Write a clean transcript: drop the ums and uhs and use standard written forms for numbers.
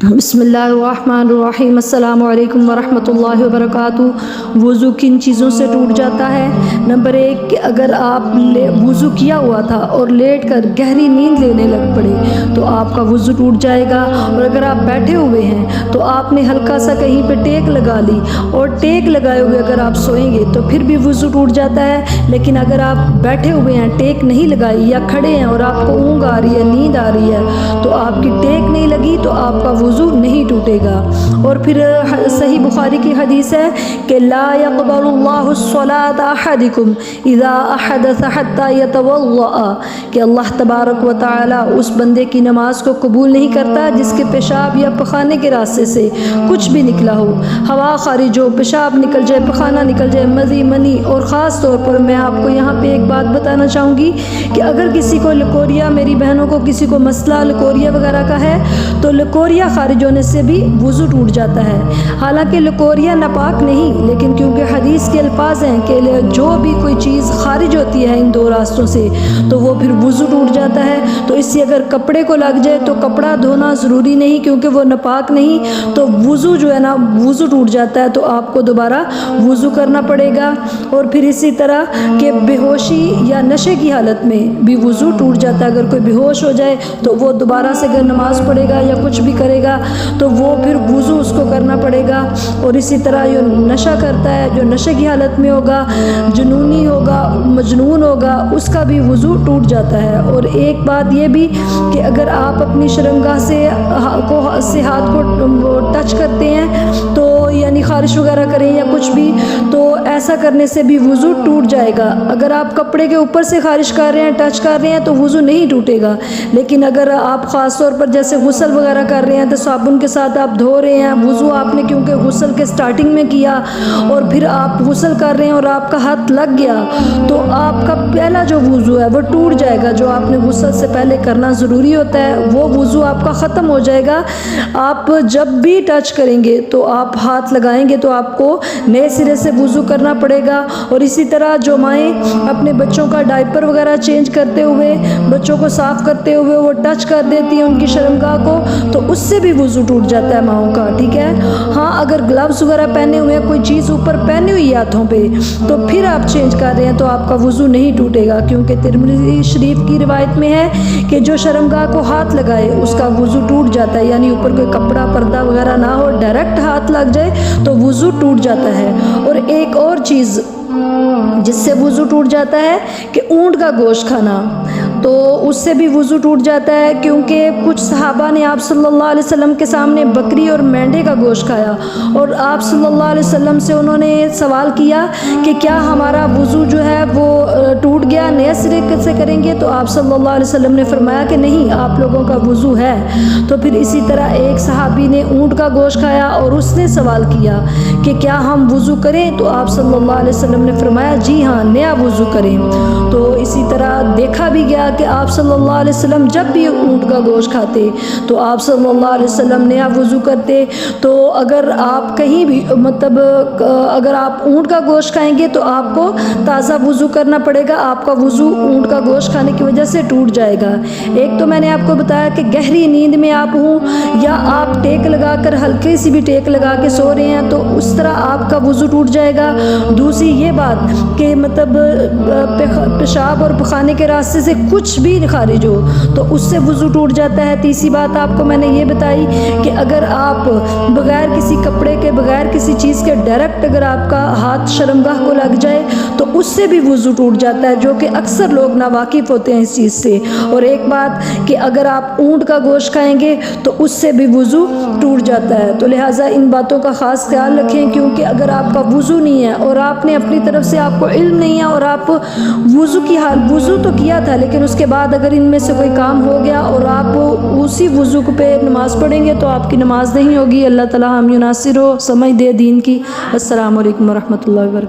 بسم اللہ الرحمن الرحیم۔ السلام علیکم ورحمۃ اللہ وبرکاتہ۔ وضو کن چیزوں سے ٹوٹ جاتا ہے؟ نمبر 1 کہ اگر آپ وضو کیا ہوا تھا اور لیٹ کر گہری نیند لینے لگ پڑے تو آپ کا وضو ٹوٹ جائے گا، اور اگر آپ بیٹھے ہوئے ہیں تو آپ نے ہلکا سا کہیں پہ ٹیک لگا لی اور ٹیک لگائے ہوئے اگر آپ سوئیں گے تو پھر بھی وضو ٹوٹ جاتا ہے، لیکن اگر آپ بیٹھے ہوئے ہیں، ٹیک نہیں لگائی یا کھڑے ہیں اور آپ کو اونگ آ رہی ہے، نیند آ رہی ہے تو آپ کی ٹیک نہیں لگی تو آپ کا وضو نہیں ٹوٹے گا۔ اور پھر صحیح بخاری کی حدیث ہے کہ لا يقبل اللہ الصلاة احدکم اذا احدث حتى يتوضأ، کہ اللہ تبارک و تعالی اس بندے کی نماز کو قبول نہیں کرتا جس کے پیشاب یا پخانے کے راستے سے کچھ بھی نکلا ہو، ہوا خارج ہو، پیشاب نکل جائے، پخانہ نکل جائے، مزی منی۔ اور خاص طور پر میں آپ کو یہاں پہ ایک بات بتانا چاہوں گی کہ اگر کسی کو لکوریا، میری بہنوں کو کسی کو مسئلہ لکوریا وغیرہ کا ہے تو لکوریا خارج ہونے سے بھی وضو ٹوٹ جاتا ہے۔ حالانکہ لکوریا ناپاک نہیں، لیکن کیونکہ حدیث کے الفاظ ہیں کہ جو بھی کوئی چیز خارج ہوتی ہے ان دو راستوں سے تو وہ پھر وضو ٹوٹ جاتا ہے۔ تو اس سے اگر کپڑے کو لگ جائے تو کپڑا دھونا ضروری نہیں کیونکہ وہ ناپاک نہیں، تو وضو جو ہے نا وضو ٹوٹ جاتا ہے تو آپ کو دوبارہ وضو کرنا پڑے گا۔ اور پھر اسی طرح کہ بے ہوشی یا نشے کی حالت میں بھی وضو ٹوٹ جاتا ہے۔ اگر کوئی بے ہوش ہو جائے تو وہ دوبارہ سے اگر نماز پڑھے گا یا کچھ بھی کرے گا تو وہ پھر وضو اس کو کرنا پڑے گا۔ اور اسی طرح جو نشہ کرتا ہے، جو نشے کی حالت میں ہوگا، جنونی ہوگا، مجنون ہوگا، اس کا بھی وضو ٹوٹ جاتا ہے۔ اور ایک بات یہ بھی کہ اگر آپ اپنی شرمگاہ سے ہاتھ کو ٹچ کرتے ہیں تو یعنی خارش وغیرہ کریں یا کچھ بھی تو ایسا کرنے سے بھی وضو ٹوٹ جائے گا۔ اگر آپ کپڑے کے اوپر سے خارش کر رہے ہیں، ٹچ کر رہے ہیں تو وضو نہیں ٹوٹے گا، لیکن اگر آپ خاص طور پر جیسے غسل وغیرہ کر رہے ہیں تو صابن کے ساتھ آپ دھو رہے ہیں، وضو آپ نے کیونکہ غسل کے سٹارٹنگ میں کیا اور پھر آپ غسل کر رہے ہیں اور آپ کا ہاتھ لگ گیا تو آپ کا پہلا جو وضو ہے وہ ٹوٹ جائے گا۔ جو آپ نے غسل سے پہلے کرنا ضروری ہوتا ہے وہ وضو آپ کا ختم ہو جائے گا۔ آپ جب بھی ٹچ کریں گے تو آپ ہاتھ لگائیں گے تو آپ کو نئے سرے سے وضو کرنا پڑے گا۔ اور اسی طرح جو مائیں اپنے بچوں کا ڈائپر وغیرہ چینج کرتے ہوئے، بچوں کو صاف کرتے ہوئے وہ ٹچ کر دیتی ہیں ان کی شرمگاہ کو تو اس سے بھی وضو ٹوٹ جاتا ہے ماؤں کا، ٹھیک ہے۔ ہاں اگر گلوز وغیرہ پہنے ہوئے ہیں، کوئی چیز اوپر پہنی ہوئی ہاتھوں پہ تو پھر آپ چینج کر رہے ہیں تو آپ کا وضو نہیں ٹوٹے گا، کیونکہ ترمذی شریف کی روایت میں ہے کہ جو شرمگاہ کو ہاتھ لگائے اس کا وضو ٹوٹ جاتا ہے، یعنی اوپر کوئی کپڑا پردہ وغیرہ نہ ہو، ڈائریکٹ ہاتھ لگ جائے تو وضو ٹوٹ جاتا ہے۔ اور ایک اور چیز جس سے وضو ٹوٹ جاتا ہے کہ اونٹ کا گوشت کھانا، تو اس سے بھی وضو ٹوٹ جاتا ہے، کیونکہ کچھ صحابہ نے آپ صلی اللہ علیہ وسلم کے سامنے بکری اور مینڈے کا گوشت کھایا اور آپ صلی اللہ علیہ وسلم سے انہوں نے سوال کیا کہ کیا ہمارا وضو جو ہے وہ ٹوٹ گیا، نئے سرے سے کریں گے؟ تو آپ صلی اللہ علیہ وسلم نے فرمایا کہ نہیں، آپ لوگوں کا وضو ہے۔ تو پھر اسی طرح ایک صحابی نے اونٹ کا گوشت کھایا اور اس نے سوال کیا کہ کیا ہم وضو کریں؟ تو آپ صلی اللہ علیہ وسلم نے فرمایا جی ہاں، نیا وضو کریں۔ تو اسی طرح دیکھا بھی گیا کہ آپ صلی اللہ علیہ وسلم جب بھی اونٹ کا گوشت کھاتے تو آپ صلی اللہ علیہ وسلم نیا وضو کرتے۔ تو اگر آپ کہیں بھی مطلب اگر آپ اونٹ کا گوشت کھائیں گے تو آپ کو تازہ وضو کرنا پڑے گا، آپ کا وضو اونٹ کا گوشت کھانے کی وجہ سے ٹوٹ جائے گا۔ ایک تو میں نے آپ کو بتایا کہ گہری نیند میں آپ ہوں یا آپ ٹیک لگا کر ہلکی سی بھی ٹیک لگا کے سو رہے ہیں تو اس طرح آپ کا وضو ٹوٹ جائے گا۔ دوسری یہ بات کہ مطلب پیشاب اور پخانے کے راستے سے کچھ بھی خارج ہو تو اس سے وضو ٹوٹ جاتا ہے۔ تیسری بات آپ کو میں نے یہ بتائی کہ اگر آپ بغیر کسی کپڑے کے، بغیر کسی چیز کے ڈائریکٹ اگر آپ کا ہاتھ شرمگاہ کو لگ جائے تو اس سے بھی وضو ٹوٹ جاتا ہے، جو کہ اکثر لوگ ناواقف ہوتے ہیں اس چیز سے۔ اور ایک بات کہ اگر آپ اونٹ کا گوشت کھائیں گے تو اس سے بھی وضو ٹوٹ جاتا ہے۔ تو لہٰذا ان باتوں کا خاص خیال رکھیں، کیونکہ اگر آپ کا وضو نہیں ہے اور آپ نے اپنی طرف سے آپ کو علم نہیں ہے اور آپ وضو تو کیا تھا لیکن اس کے بعد اگر ان میں سے کوئی کام ہو گیا اور آپ اسی وضو پہ نماز پڑھیں گے تو آپ کی نماز نہیں ہوگی۔ اللہ تعالی ہم ناصر ہو، سمجھ دے دین کی۔ السلام علیکم ورحمۃ اللہ وبرکاتہ۔